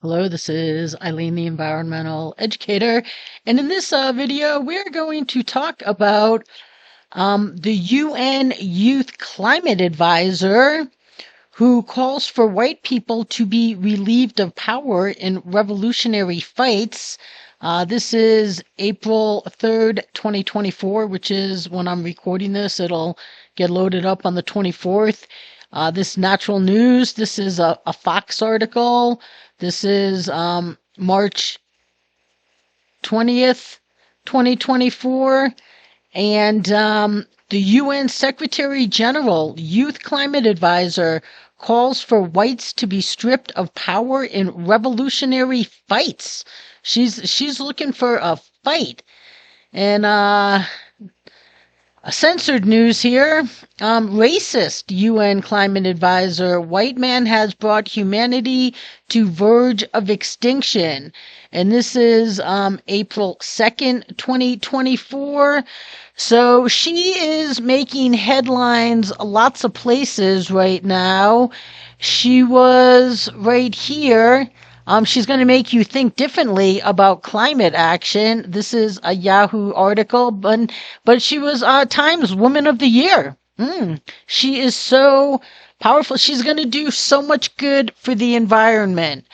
Hello, this is Eileen, the environmental educator, and in this video, we're going to talk about the UN Youth Climate Advisor who calls for white people to be relieved of power in revolutionary fights. This is April 3rd, 2024, which is when I'm recording this. It'll get loaded up on the 24th. This Natural News, this is a Fox article. This is March 20th, 2024. And the UN Secretary General, Youth Climate Advisor, calls for whites to be stripped of power in revolutionary fights. She's looking for a fight. And censored news here. Racist UN climate advisor. White man has brought humanity to verge of extinction. And this is April 2nd, 2024. So she is making headlines lots of places right now. She was right here. She's going to make you think differently about climate action. This is a Yahoo article, but she was Times Woman of the Year. She is so powerful. She's going to do so much good for the environment.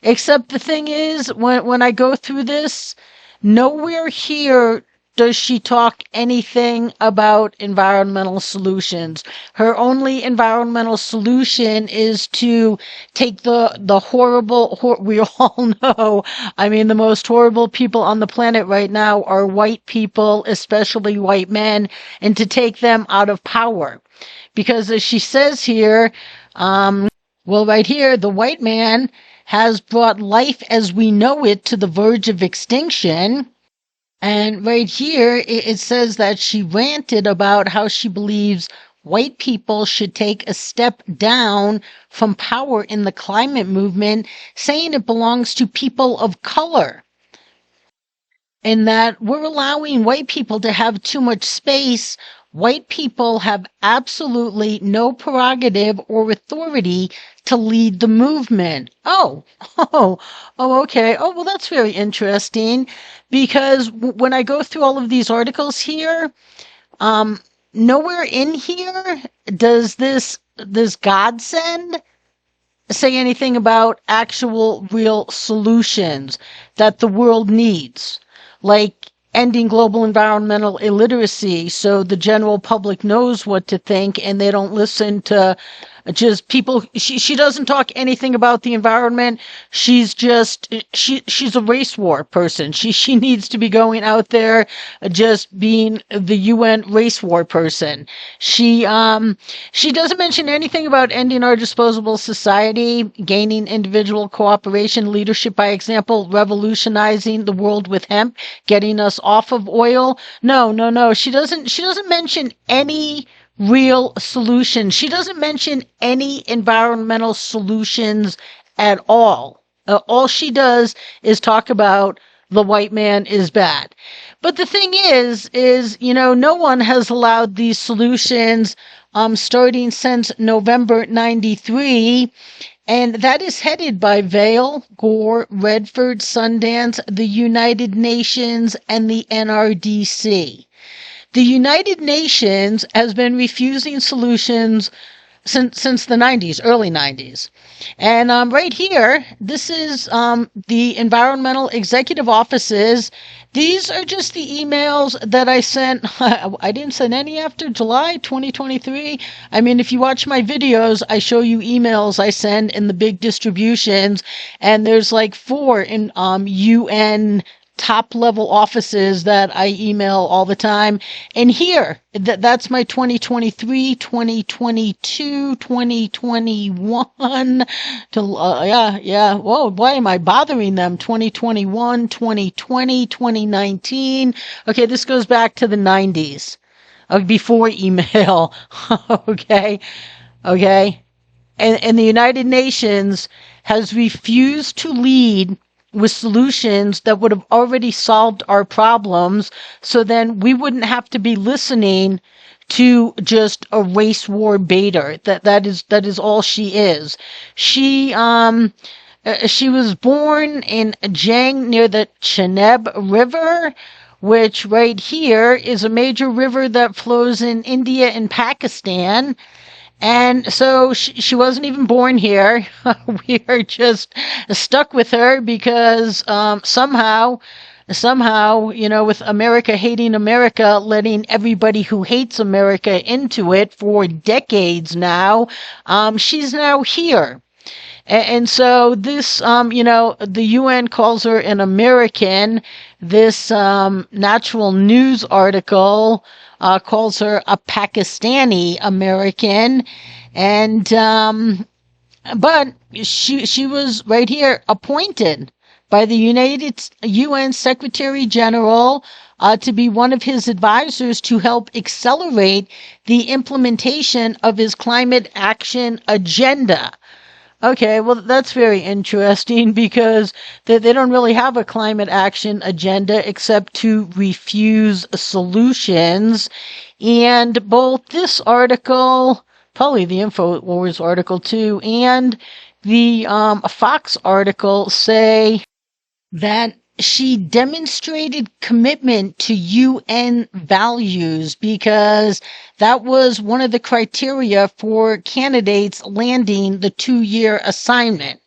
Except the thing is, when I go through this, nowhere here does she talk anything about environmental solutions. Her only environmental solution is to take the horrible, we all know, I mean, the most horrible people on the planet right now are white people, especially white men, and to take them out of power. Because as she says here, right here, the white man has brought life as we know it to the verge of extinction. And right here, it says that she ranted about how she believes white people should take a step down from power in the climate movement, saying it belongs to people of color. And that we're allowing white people to have too much space. White people have absolutely no prerogative or authority to lead the movement. Okay. Oh, well, that's very interesting, because when I go through all of these articles here, nowhere in here does this godsend say anything about actual real solutions that the world needs, like ending global environmental illiteracy so the general public knows what to think and they don't listen to just people. She doesn't talk anything about the environment. She's a race war person. She needs to be going out there just being the UN race war person. She doesn't mention anything about ending our disposable society, gaining individual cooperation, leadership by example, revolutionizing the world with hemp, getting us off of oil. No. She doesn't mention any real solutions. She doesn't mention any environmental solutions at all. All she does is talk about the white man is bad. But the thing is, no one has allowed these solutions starting since November 93. And that is headed by Vail, Gore, Redford, Sundance, the United Nations, and the NRDC. The United Nations has been refusing solutions since the 90s, early 90s. And right here, this is the environmental executive offices. These are just the emails that I sent. I didn't send any after July 2023. I mean, if you watch my videos, I show you emails I send in the big distributions, and there's like 4 in UN top level offices that I email all the time. And here, that's my 2023, 2022, 2021 Whoa, why am I bothering them? 2021, 2020, 2019. Okay, this goes back to the 90s, before email. Okay. And the United Nations has refused to lead with solutions that would have already solved our problems, so then we wouldn't have to be listening to just a race war baiter. That is all she is. She She was born in Jang near the Cheneb River, which right here is a major river that flows in India and Pakistan. And so she wasn't even born here. We are just stuck with her because somehow, with America hating America, letting everybody who hates America into it for decades now, she's now here. And so this, the UN calls her an American. This Natural News article calls her a Pakistani American. And but she was right here appointed by the UN Secretary General to be one of his advisors to help accelerate the implementation of his climate action agenda. Okay, well, that's very interesting because they don't really have a climate action agenda except to refuse solutions. And both this article, probably the InfoWars article too, and the Fox article say that she demonstrated commitment to UN values because that was one of the criteria for candidates landing the 2-year assignment.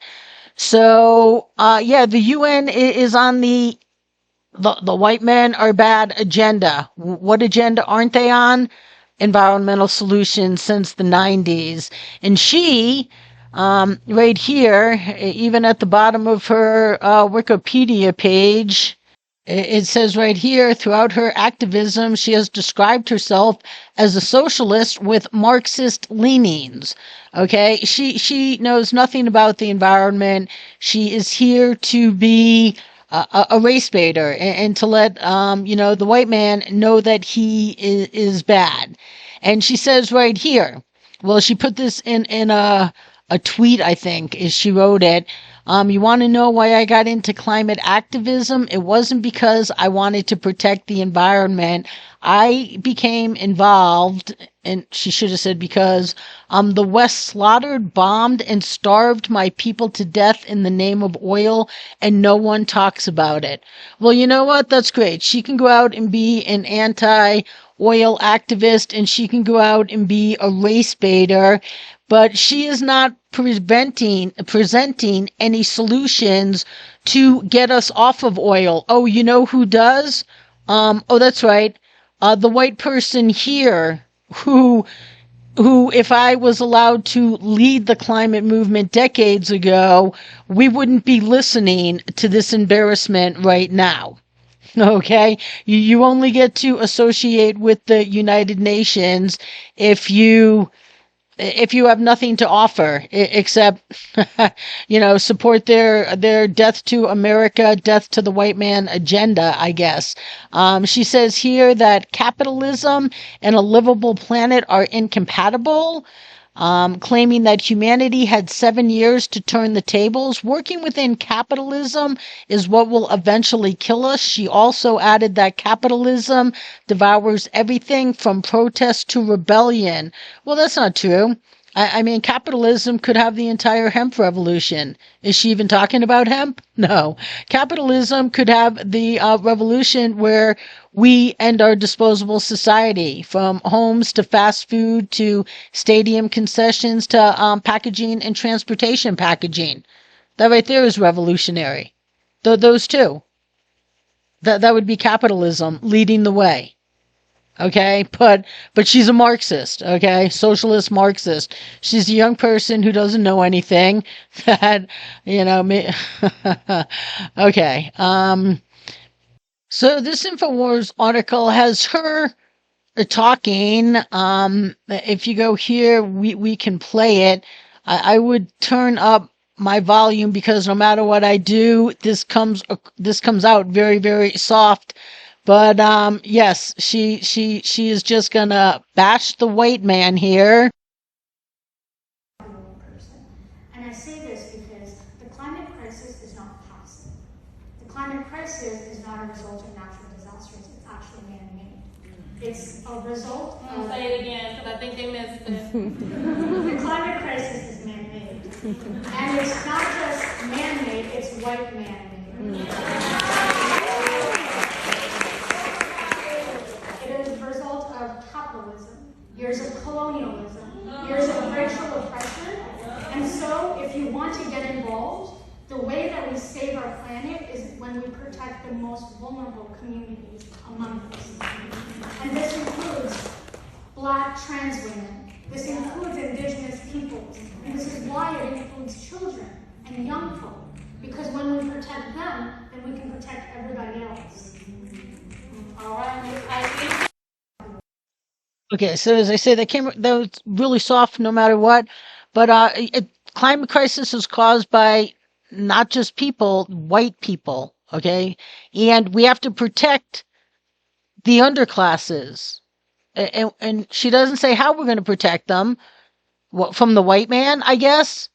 So, the UN is on the white men are bad agenda. What agenda aren't they on? Environmental solutions since the 90s. And she, right here, even at the bottom of her Wikipedia page, it says right here, throughout her activism, she has described herself as a socialist with Marxist leanings. Okay, she knows nothing about the environment. She is here to be a race baiter and to let the white man know that he is bad. And she says right here, well, she put this in a tweet, I think, is she wrote it. You want to know why I got into climate activism? It wasn't because I wanted to protect the environment. I became involved, and she should have said because the West slaughtered, bombed, and starved my people to death in the name of oil, and no one talks about it. Well, you know what? That's great. She can go out and be an anti-oil activist, and she can go out and be a race baiter, but she is not presenting any solutions to get us off of oil. Oh, you know who does? That's right. The white person here who, if I was allowed to lead the climate movement decades ago, we wouldn't be listening to this embarrassment right now. Okay? You only get to associate with the United Nations if you have nothing to offer except, support their death to America, death to the white man agenda, I guess. She says here that capitalism and a livable planet are incompatible. Claiming that humanity had 7 years to turn the tables. Working within capitalism is what will eventually kill us. She also added that capitalism devours everything from protest to rebellion. Well, that's not true. I mean, capitalism could have the entire hemp revolution. Is she even talking about hemp? No. Capitalism could have the revolution where we end our disposable society, from homes to fast food to stadium concessions to packaging and transportation packaging. That right there is revolutionary. Those two. That would be capitalism leading the way. Okay, but she's a Marxist, okay, socialist Marxist. She's a young person who doesn't know anything that, okay. So this InfoWars article has her talking. If you go here, we can play it. I would turn up my volume because no matter what I do, this comes out very, very soft. But yes, she is just gonna bash the white man here. And I say this because the climate crisis is not past. The climate crisis is not a result of natural disasters. It's actually man-made. It's a result of... Say it again, because I think they missed it. The climate crisis is man-made. And it's not just man-made, it's white man-made. It is a result of capitalism, years of colonialism, years of racial oppression. And so, if you want to get involved, the way that we save our planet is when we protect the most vulnerable communities among us. And this includes Black trans women. This includes indigenous peoples. And this is why it includes children and young folk. Because when we protect them, then we can protect everybody else. All right. Okay, so as I say, that was really soft no matter what. But climate crisis is caused by not just people, white people. Okay, and we have to protect the underclasses. And she doesn't say how we're going to protect them. What, from the white man, I guess.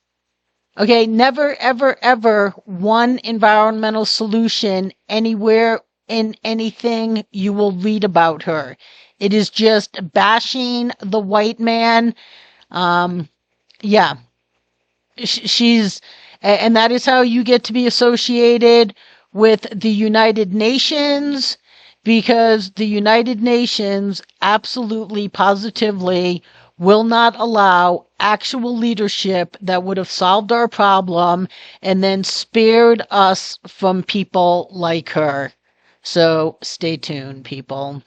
Okay, never, ever, ever one environmental solution anywhere in anything you will read about her. It is just bashing the white man. Yeah, she's, and that is how you get to be associated with the United Nations, because the United Nations absolutely, positively will not allow actual leadership that would have solved our problem and then spared us from people like her. So stay tuned, people.